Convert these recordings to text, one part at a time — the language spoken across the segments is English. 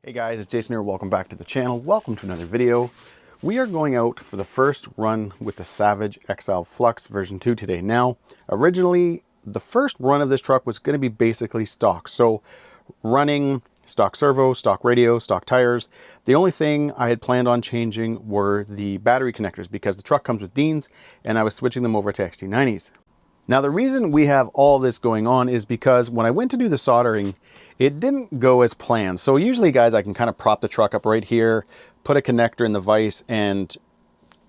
Hey guys, it's Jason here. Welcome back to the channel. Welcome to another video. We are going out for the first run with the Savage XL Flux version 2 today. Now, originally, the first run of this truck was going to be basically stock. So, running stock servo, stock radio, stock tires. The only thing I had planned on changing were the battery connectors because the truck comes with Deans and I was switching them over to XT90s. Now, the reason we have all this going on is because when I went to do the soldering, it didn't go as planned. So usually, guys, I can kind of prop the truck up right here, put a connector in the vise, and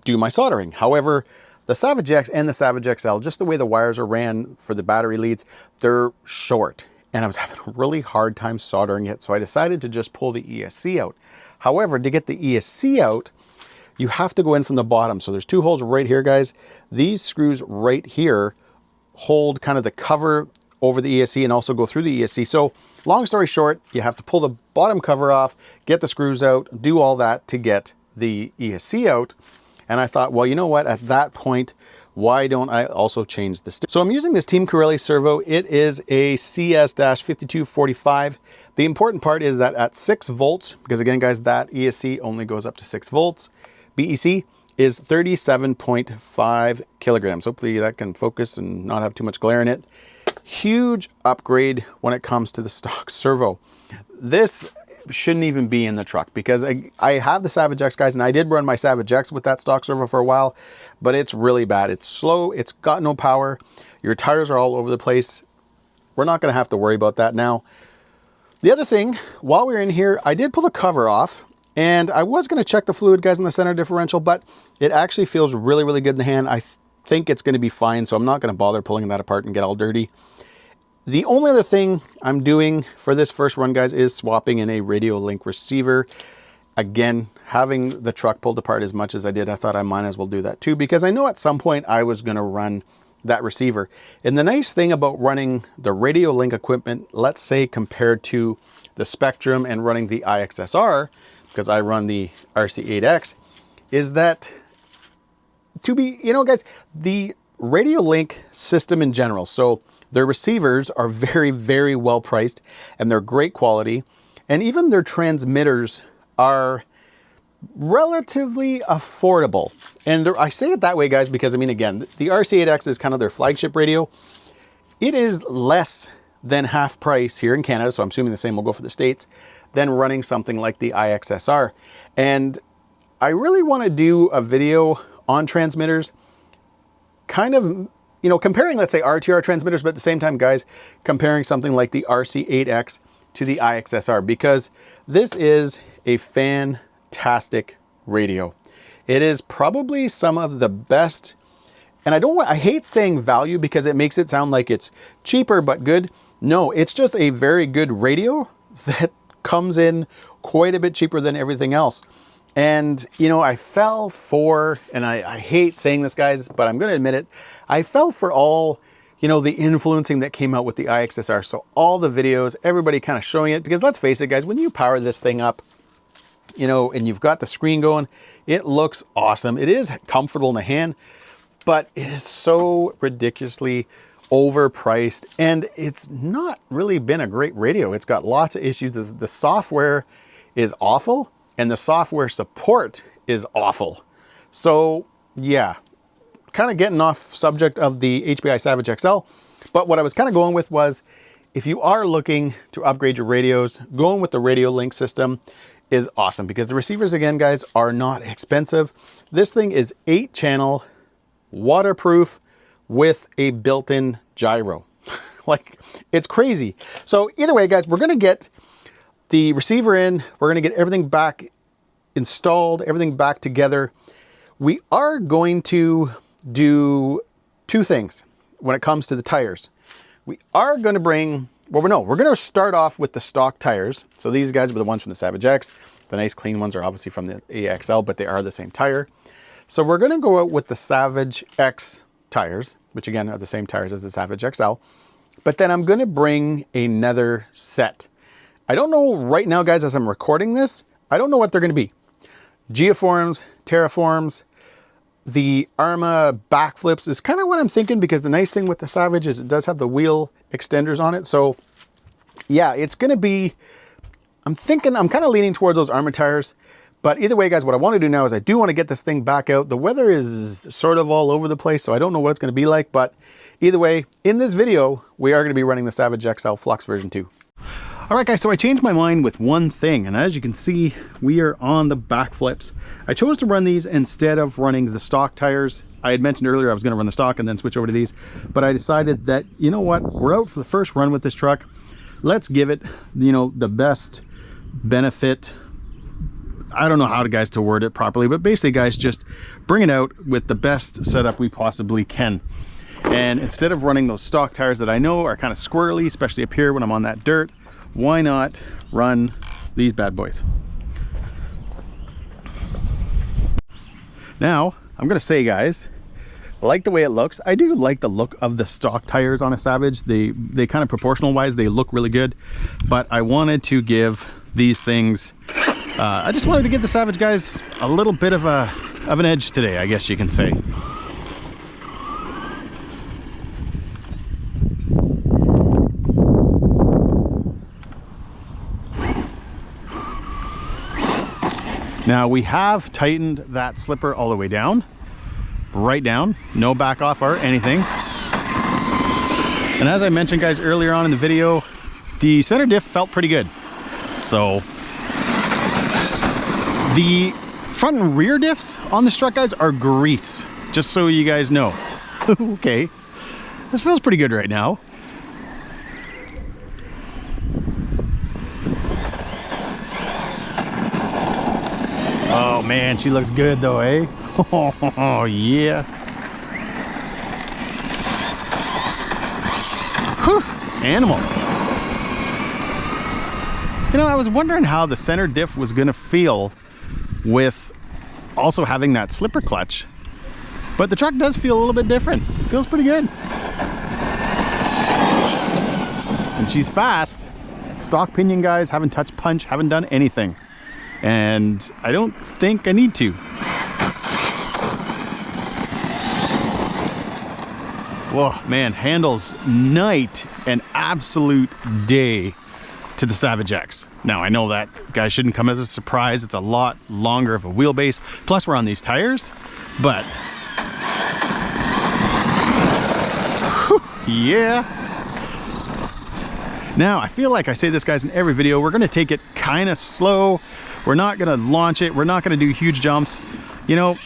do my soldering. However, the Savage X and the Savage XL, just the way the wires are ran for the battery leads, they're short. And I was having a really hard time soldering it, so I decided to just pull the ESC out. However, to get the ESC out, you have to go in from the bottom. So there's two holes right here, guys. These screws right here hold kind of the cover over the ESC and also go through the ESC. So long story short, you have to pull the bottom cover off, get the screws out, do all that to get the ESC out. And I thought, well, you know what? At that point, why don't I also change the stick? So I'm using this Team Corelli servo. It is a CS-5245. The important part is that at 6 volts, because again, guys, that ESC only goes up to 6 volts, BEC is 37.5 kilograms. Hopefully that can focus and not have too much glare in it. Huge upgrade when it comes to the stock servo. This shouldn't even be in the truck because I have the Savage X, guys, and I did run my Savage X with that stock servo for a while, but it's really bad. It's slow, it's got no power, your tires are all over the place. We're not gonna have to worry about that now. The other thing, while we were in here, I did pull the cover off, and I was gonna check the fluid, guys, in the center differential, but it actually feels really, really good in the hand. I think it's gonna be fine, so I'm not gonna bother pulling that apart and get all dirty. The only other thing I'm doing for this first run, guys, is swapping in a radio link receiver. Again, having the truck pulled apart as much as I did, I thought I might as well do that too, because I know at some point I was gonna run that receiver. And the nice thing about running the radio link equipment, let's say compared to the Spectrum and running the IXSR, because I run the RC8X, is that guys, the radio link system in general, so their receivers are very, very well priced and they're great quality. And even their transmitters are relatively affordable. And I say it that way, guys, because I mean, again, the RC8X is kind of their flagship radio. It is less than half price here in Canada, so I'm assuming the same will go for the States, than running something like the IXSR. And I really want to do a video on transmitters, kind of, comparing, let's say, RTR transmitters, but at the same time, guys, comparing something like the RC8X to the IXSR, because this is a fantastic radio. It is probably some of the best, and I hate saying value because it makes it sound like it's cheaper but good. No, it's just a very good radio that comes in quite a bit cheaper than everything else. And, I fell for, and I hate saying this, guys, but I'm going to admit it, I fell for all, the influencing that came out with the IXSR. So all the videos, everybody kind of showing it, because let's face it, guys, when you power this thing up, and you've got the screen going, it looks awesome. It is comfortable in the hand, but it is so ridiculously overpriced, and it's not really been a great radio. It's got lots of issues. The software is awful, and the software support is awful. So yeah, kind of getting off subject of the HBI Savage XL, but what I was kind of going with was, if you are looking to upgrade your radios, going with the radio link system is awesome, because the receivers, again, guys, are not expensive. This thing is 8-channel, waterproof, with a built-in gyro. Like, it's crazy. So either way, guys, we're gonna get the receiver in, we're gonna get everything back installed, everything back together. We are going to do two things when it comes to the tires. We are gonna bring, we're gonna start off with the stock tires. So these guys were the ones from the Savage X. The nice clean ones are obviously from the AXL, but they are the same tire. So we're gonna go out with the Savage X tires, which again are the same tires as the Savage XL. But then I'm gonna bring another set. I don't know right now, guys, as I'm recording this, I don't know what they're gonna be. Geoforms, Terraforms, the Arma Backflips is kind of what I'm thinking, because the nice thing with the Savage is it does have the wheel extenders on it. So yeah, it's gonna be I'm kind of leaning towards those armor tires. But either way, guys, what I want to do now is I do want to get this thing back out. The weather is sort of all over the place, so I don't know what it's going to be like. But either way, in this video, we are going to be running the Savage XL Flux version 2. All right, guys, so I changed my mind with one thing. And as you can see, we are on the Backflips. I chose to run these instead of running the stock tires. I had mentioned earlier I was going to run the stock and then switch over to these. But I decided that, you know what, we're out for the first run with this truck. Let's give it, you know, the best benefit. I don't know how to word it properly, but basically, guys, just bring it out with the best setup we possibly can. And instead of running those stock tires that I know are kind of squirrely, especially up here when I'm on that dirt, why not run these bad boys? Now, I'm gonna say, guys, I like the way it looks. I do like the look of the stock tires on a Savage. They kind of proportional wise, they look really good. But I wanted to give these things, I just wanted to give the Savage guys a little bit of an edge today, I guess you can say. Now we have tightened that slipper all the way down, right down, no back off or anything. And as I mentioned, guys, earlier on in the video, the center diff felt pretty good. So the front and rear diffs on this truck, guys, are grease, just so you guys know. Okay, this feels pretty good right now. Oh man, she looks good though, eh? Oh yeah. Whew, animal. You know, I was wondering how the center diff was gonna feel with also having that slipper clutch, but the truck does feel a little bit different. It feels pretty good. And she's fast. Stock pinion, guys, haven't touched punch, haven't done anything. And I don't think I need to. Whoa, man, handles night and absolute day to the Savage X. Now, I know that, guys, shouldn't come as a surprise. It's a lot longer of a wheelbase. Plus, we're on these tires. But, whew, yeah. Now, I feel like I say this, guys, in every video. We're going to take it kind of slow. We're not going to launch it. We're not going to do huge jumps. You know,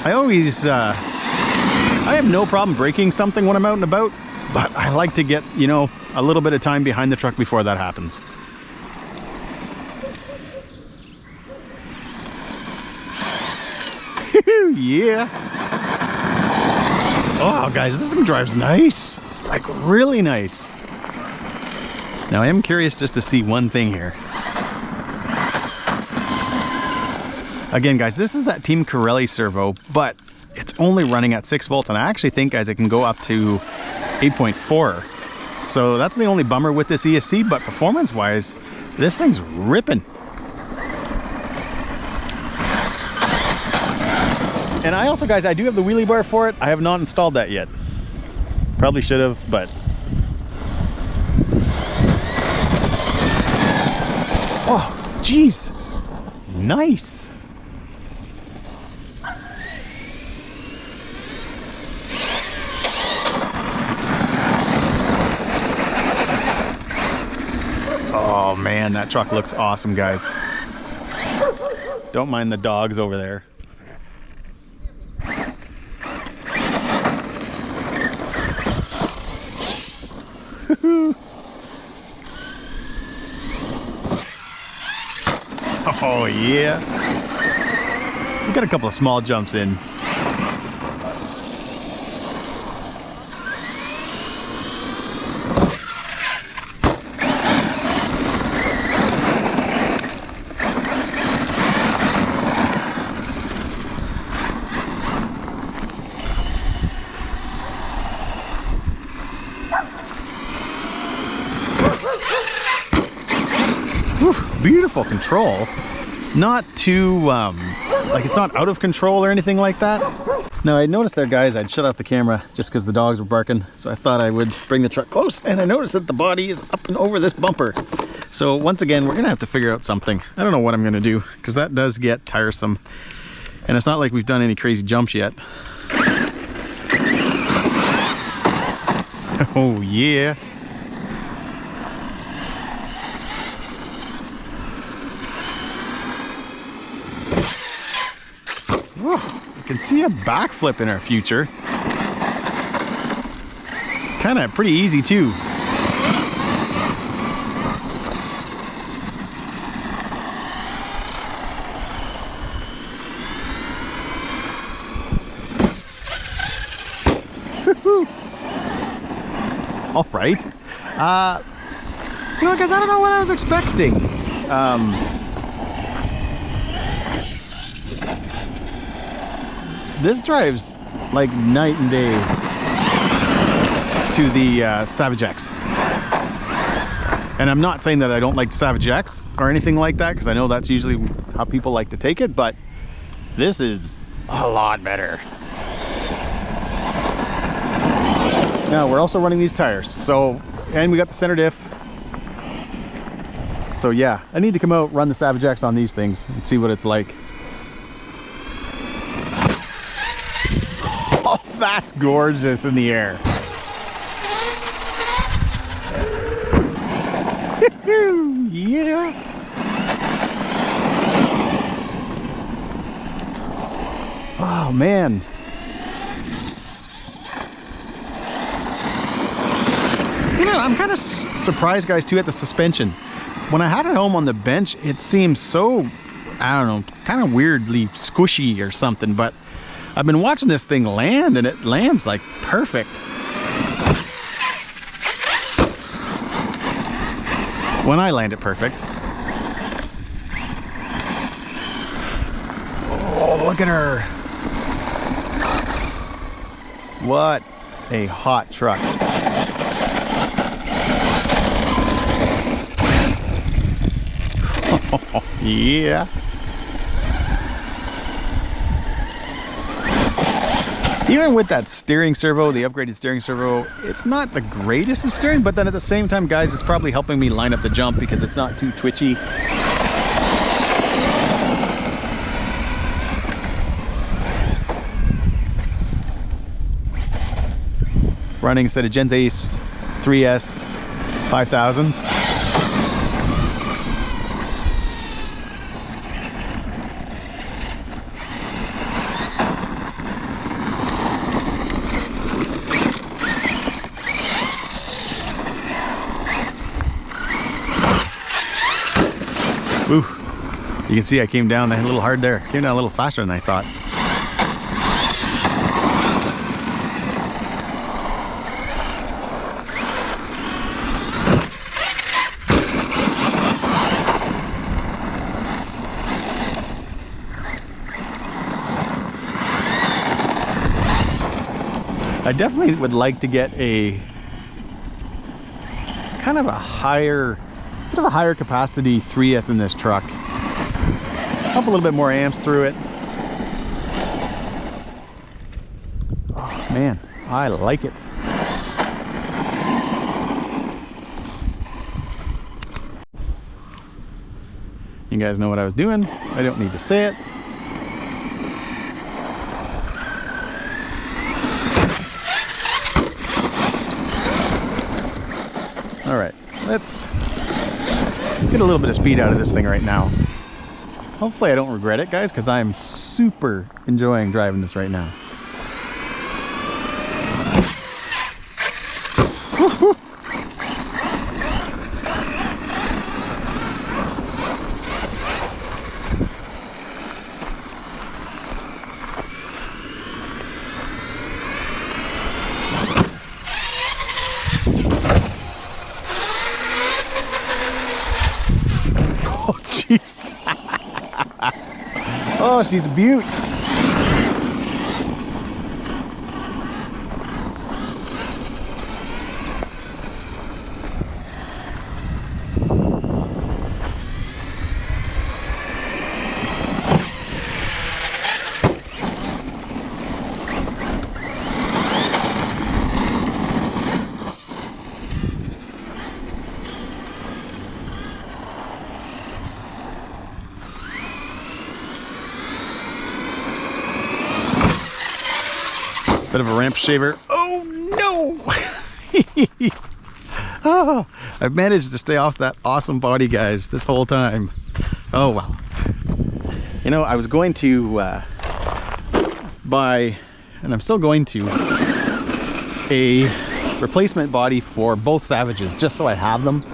I always, I have no problem braking something when I'm out and about, but I like to get, you know, a little bit of time behind the truck before that happens. Yeah. Oh, guys, this thing drives nice. Like, really nice. Now, I am curious just to see one thing here. Again, guys, this is that Team Corelli servo, but it's only running at 6 volts, and I actually think, guys, it can go up to 8.4. So that's the only bummer with this ESC, but performance-wise, this thing's ripping. And I also, guys, I do have the wheelie bar for it. I have not installed that yet. Probably should have, but... Oh, geez. Nice. Oh man, that truck looks awesome, guys. Don't mind the dogs over there. Oh yeah. We got a couple of small jumps in. Whew, beautiful control. Not too, like it's not out of control or anything like that. Now I noticed there, guys, I'd shut off the camera just because the dogs were barking. So I thought I would bring the truck close, and I noticed that the body is up and over this bumper. So once again, we're gonna have to figure out something. I don't know what I'm gonna do, because that does get tiresome. And it's not like we've done any crazy jumps yet. Oh yeah. Whoa, I can see a backflip in our future. Kind of pretty easy too. All right. You know, guys, I don't know what I was expecting. This drives like night and day to the Savage X. And I'm not saying that I don't like Savage X or anything like that, because I know that's usually how people like to take it, but this is a lot better. Now we're also running these tires, so, and we got the center diff. So yeah, I need to come out, run the Savage X on these things and see what it's like. Oh, that's gorgeous in the air. Yeah. Oh man. You know, I'm kind of surprised, guys, too, at the suspension. When I had it home on the bench, it seemed so, I don't know, kind of weirdly squishy or something, but I've been watching this thing land, and it lands like perfect. When I land it perfect. Oh, look at her. What a hot truck. Yeah. Even with that steering servo, the upgraded steering servo, it's not the greatest of steering, but then at the same time, guys, it's probably helping me line up the jump because it's not too twitchy. Running instead of Gens Ace 3S 5000s. Ooh, you can see I came down a little hard there. Came down a little faster than I thought. I definitely would like to get a kind of a higher capacity 3S in this truck. Up a little bit more amps through it. Oh man, I like it. You guys know what I was doing. I don't need to say it. All right, let's get a little bit of speed out of this thing right now. Hopefully I don't regret it, guys, because I'm super enjoying driving this right now. Oh, jeez. Oh, she's a beaut. Bit of a ramp shaver. Oh no! Oh, I've managed to stay off that awesome body, guys, this whole time. Oh well. You know, I was going to buy, and I'm still going to, a replacement body for both Savages, just so I have them,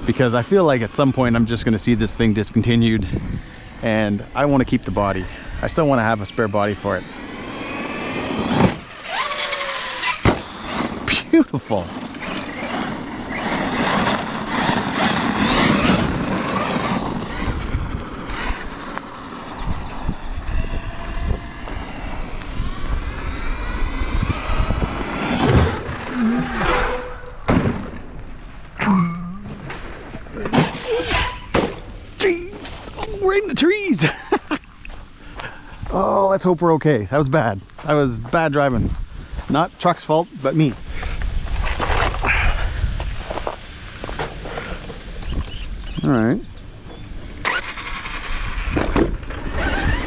because I feel like at some point I'm just going to see this thing discontinued, and I want to keep the body. I still want to have a spare body for it. Beautiful. Right in the trees. Oh, let's hope we're okay. That was bad. That was bad driving. Not truck's fault, but me. All right.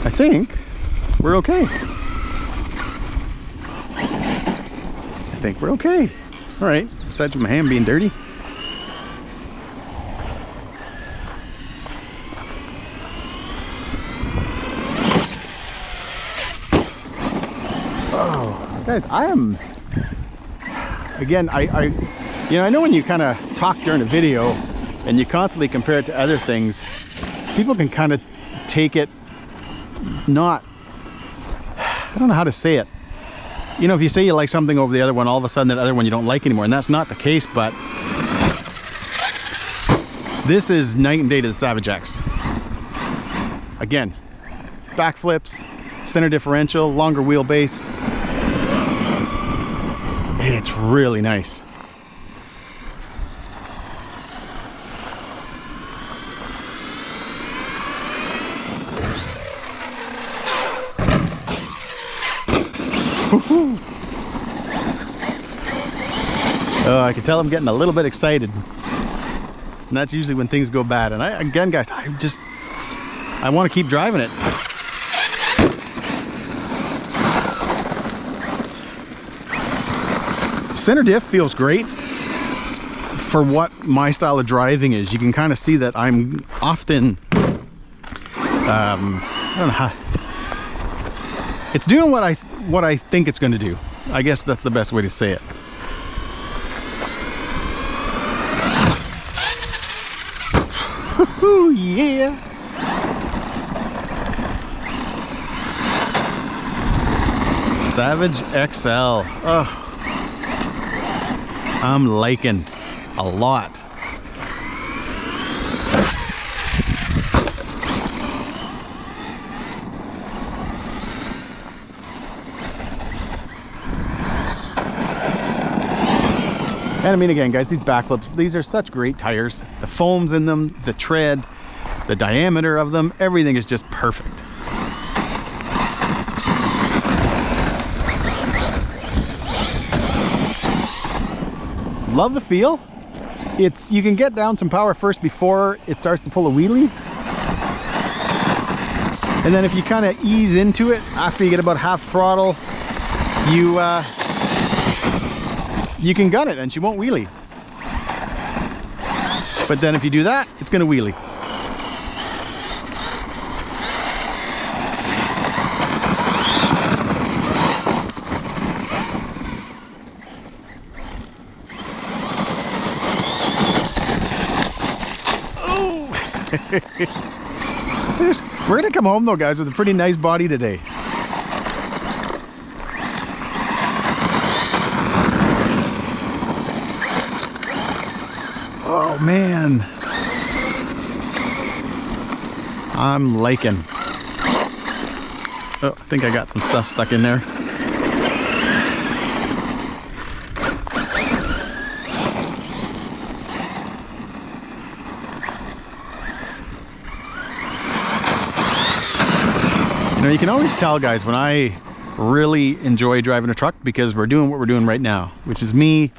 I think we're okay. I think we're okay. All right. Aside from my hand being dirty. Guys, I am, again, I know when you kind of talk during a video and you constantly compare it to other things, people can kind of take it not, I don't know how to say it. You know, if you say you like something over the other one, all of a sudden that other one you don't like anymore, and that's not the case, but this is night and day to the Savage X. Again, backflips, center differential, longer wheelbase. It's really nice. Oh, I can tell I'm getting a little bit excited. And that's usually when things go bad. And again, guys, I want to keep driving it. Center diff feels great for what my style of driving is. You can kind of see that I'm often, I don't know how, it's doing what I think it's going to do. I guess that's the best way to say it. Ooh, yeah. Savage XL. Oh. I'm liking a lot. And I mean, again, guys, these backflips, these are such great tires. The foam's in them, the tread, the diameter of them, everything is just perfect. Love the feel. You can get down some power first before it starts to pull a wheelie. And then if you kind of ease into it after you get about half throttle, you can gun it and she won't wheelie. But then if you do that, it's going to wheelie. We're gonna come home though, guys, with a pretty nice body today. Oh man, I'm liking. Oh, I think I got some stuff stuck in there. You know, you can always tell, guys, when I really enjoy driving a truck, because we're doing what we're doing right now, which is me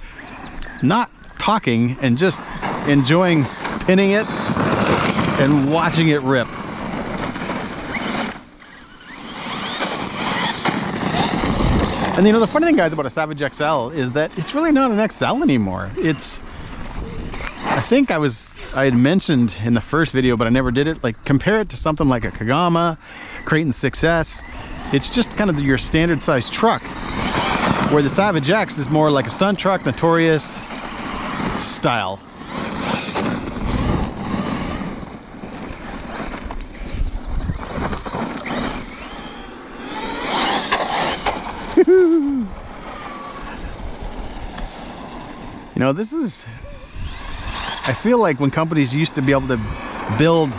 not talking and just enjoying pinning it and watching it rip. And you know, the funny thing, guys, about a Savage XL is that it's really not an XL anymore. It's, I think I had mentioned in the first video, but I never did it, like compare it to something like a Kagama, Creighton 6S. It's just kind of your standard size truck, where the Savage X is more like a stunt truck, Notorious style. You know, this is, I feel like when companies used to be able to build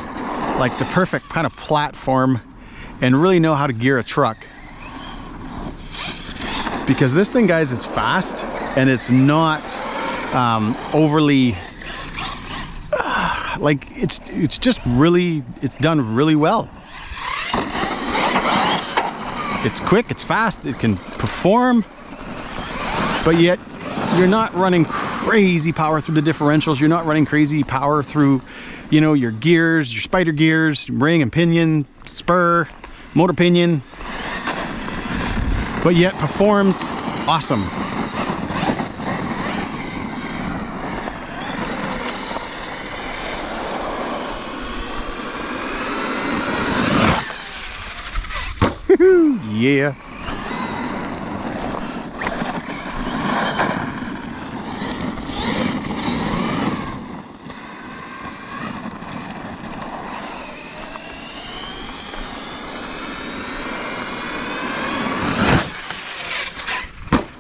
like the perfect kind of platform and really know how to gear a truck. Because this thing, guys, is fast and it's not overly, like it's just really, it's done really well. It's quick, it's fast, it can perform, but yet you're not running crazy power through the differentials. You're not running crazy power through, you know, your gears, your spider gears, ring and pinion, spur, motor pinion, but yet performs awesome. Yeah.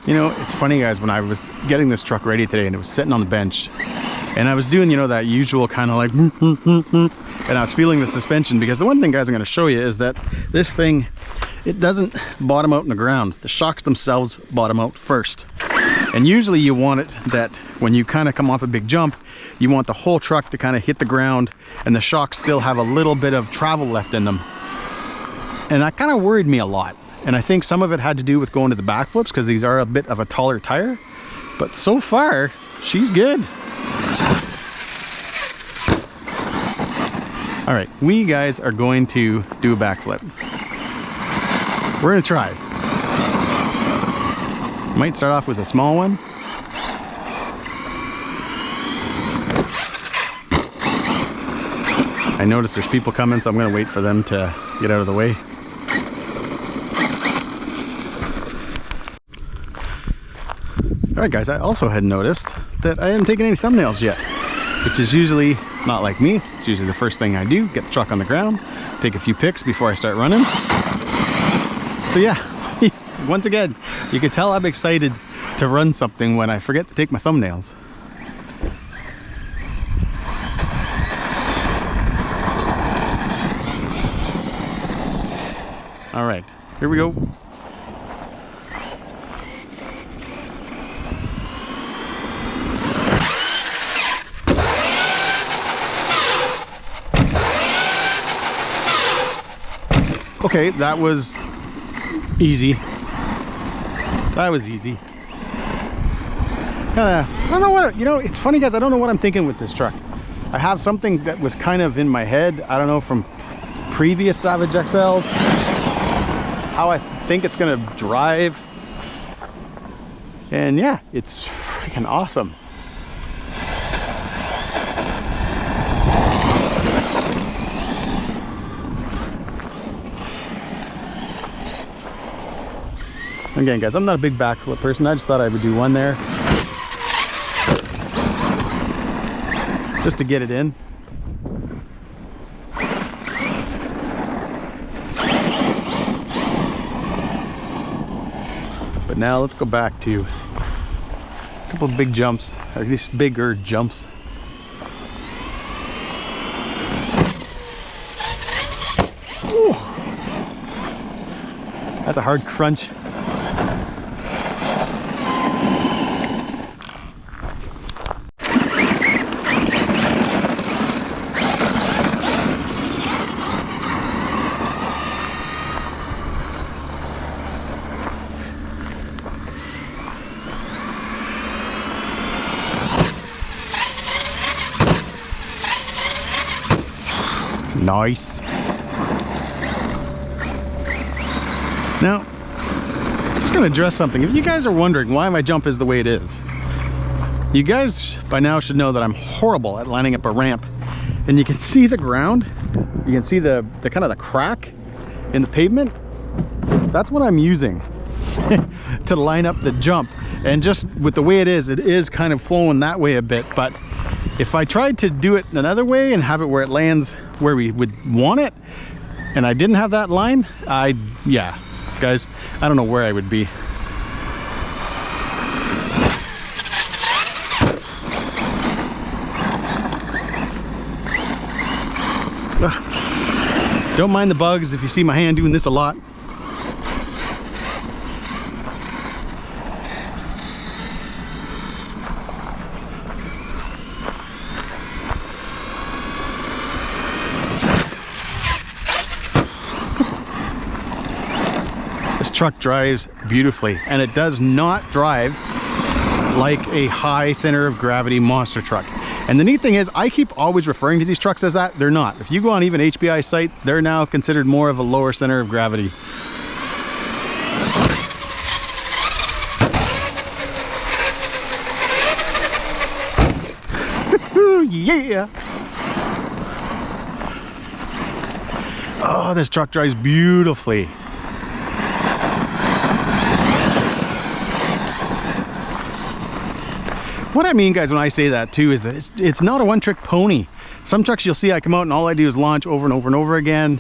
You know, it's funny, guys, when I was getting this truck ready today and it was sitting on the bench and I was doing, you know, that usual kind of like and I was feeling the suspension, because the one thing, guys, I'm going to show you is that this thing, it doesn't bottom out in the ground. The shocks themselves bottom out first. And usually you want it that when you kind of come off a big jump, you want the whole truck to kind of hit the ground and the shocks still have a little bit of travel left in them. And that kind of worried me a lot. And I think some of it had to do with going to the Backflips, because these are a bit of a taller tire. But so far, she's good. All right, we guys are going to do a backflip. We're gonna try. Might start off with a small one. I notice there's people coming, so I'm gonna wait for them to get out of the way. All right, guys, I also had noticed that I hadn't taken any thumbnails yet, which is usually not like me. It's usually the first thing I do, get the truck on the ground, take a few pics before I start running. So yeah, once again, you can tell I'm excited to run something when I forget to take my thumbnails. All right, here we go. Okay, that was easy. That was easy. I don't know what, you know, it's funny, guys, I don't know what I'm thinking with this truck. I have something that was kind of in my head, I don't know, from previous Savage XLs, how I think it's gonna drive. And yeah, it's freaking awesome. Again, guys, I'm not a big backflip person. I just thought I would do one there, just to get it in. But now let's go back to a couple of big jumps, or at least bigger jumps. Ooh. That's a hard crunch. Nice. Now, just gonna address something. If you guys are wondering why my jump is the way it is, you guys by now should know that I'm horrible at lining up a ramp. And you can see the ground, you can see the kind of the crack in the pavement. That's what I'm using to line up the jump. And just with the way it is kind of flowing that way a bit. But if I tried to do it another way and have it where it lands where we would want it, and I didn't have that line, yeah, guys, I don't know where I would be. Don't mind the bugs if you see my hand doing this a lot. This truck drives beautifully, and it does not drive like a high center of gravity monster truck. And the neat thing is, I keep always referring to these trucks as that. They're not. If you go on even HBI's site, they're now considered more of a lower center of gravity. Yeah! Oh, this truck drives beautifully. What I mean, guys, when I say that too is that it's not a one-trick pony. Some trucks you'll see I come out and all I do is launch over and over and over again.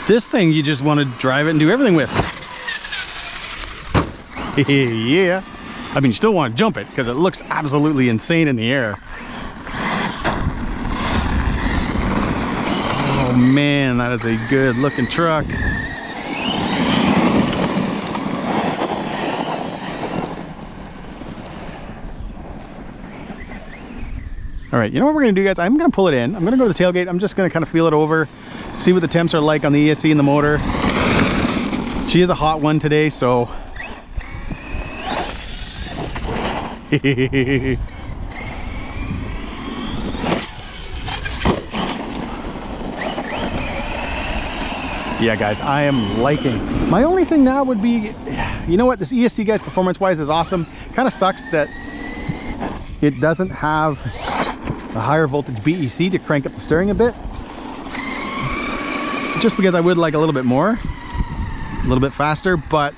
This thing you just want to drive it and do everything with. Yeah. I mean, you still want to jump it because it looks absolutely insane in the air. Oh man, that is a good looking truck. All right, you know what we're gonna do, guys? I'm gonna pull it in. I'm gonna go to the tailgate. I'm just gonna kind of feel it over, see what the temps are like on the ESC and the motor. She is a hot one today, so. Yeah, guys, I am liking. My only thing now would be, you know what? This ESC, guys, performance-wise is awesome. Kind of sucks that it doesn't have a higher voltage BEC to crank up the steering a bit, just because I would like a little bit more, a little bit faster. But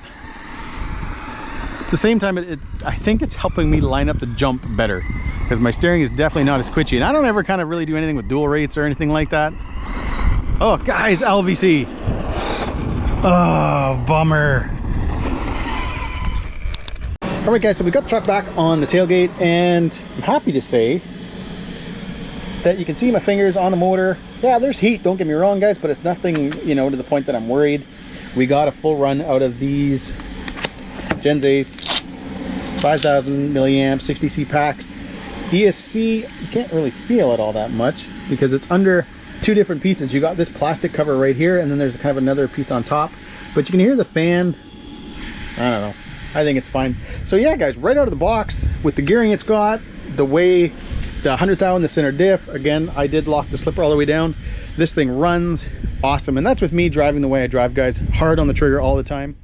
at the same time, I think it's helping me line up the jump better, because my steering is definitely not as twitchy, and I don't ever kind of really do anything with dual rates or anything like that. Oh guys, LVC. Oh, bummer. All right, guys, so we got the truck back on the tailgate, and I'm happy to say that you can see my fingers on the motor. Yeah, there's heat, don't get me wrong, guys, but it's nothing, you know, to the point that I'm worried. We got a full run out of these Gens Ace 5,000 milliamp 60C packs. ESC, you can't really feel it all that much because it's under two different pieces. You got this plastic cover right here, and then there's kind of another piece on top, but you can hear the fan. I don't know, I think it's fine. So yeah, guys, right out of the box with the gearing it's got, the way the 100 thou in the center diff, again, I did lock the slipper all the way down. This thing runs awesome, and that's with me driving the way I drive, guys, hard on the trigger all the time.